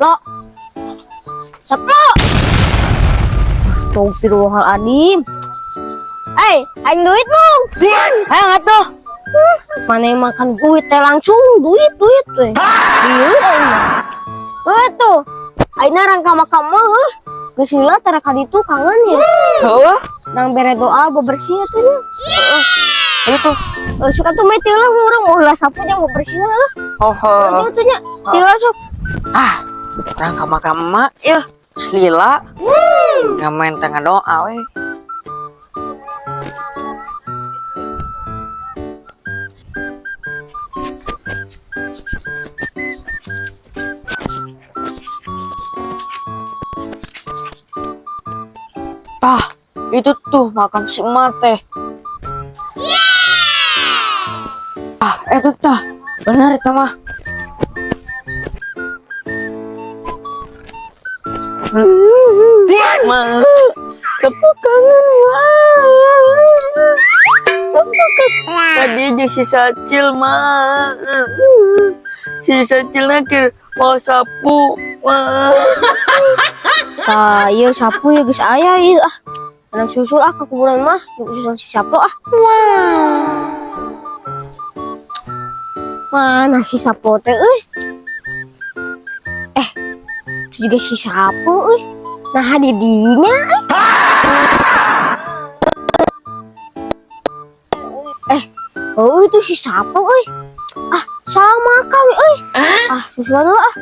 Saplo. Saplo. Astagfirullahaladzim. Aing duit bang. Ayo atuh. Mana yang makan duit teh langsung duit teh. Iya aing. Tuh. Aing rangka makan mah. Geus heula tara ka ditu kangen ya. Heuh. Nang bere doa bebersih atuh nya. Itu. Suka tuh mah tilah urang mau ulah sapu jeung bebersih lah. Oh. Aja tuh nya. Tilah sok. Rangka makan emak ya. Lila. Gak main tengah doa we. Itu tuh makam si emak teh. Itu tah. Bener itu mah. Ma, Sapu kangen ma. Sapu kangen. Tadi aja si Sacil ma. Si Sacil nakir mau sapu ma. Tah ieu sapu ya geus aya ieu Anak susul ke kuburan mah, susul si Saplo Mana si Saplo teh itu juga si Saplo Nah didinya oh itu si Saplo sama kami susulan lah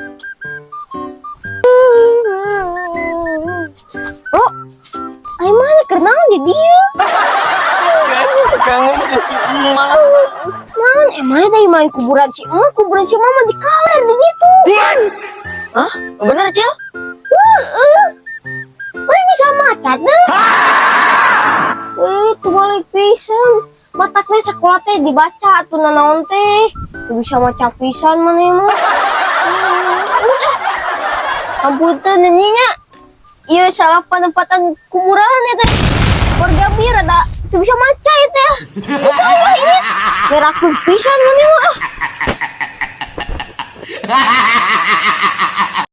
Ay mana karena di dia. Kangen ke si emak. Man, emangnya dari main kuburan si mama di kamar di situ. Hah? Bener Cil? Mana bisa macat deh. Itu balik pisan. Mataknya sekolah teh dibaca tuh nanaon teh. Tuh bisa maca pisan mana emang. Ampunten nyanyinya. Iya salah penempatan kuburan ya teh. Warga bir ada bisa maca ya teh. Saya ini merak pisan mana mah.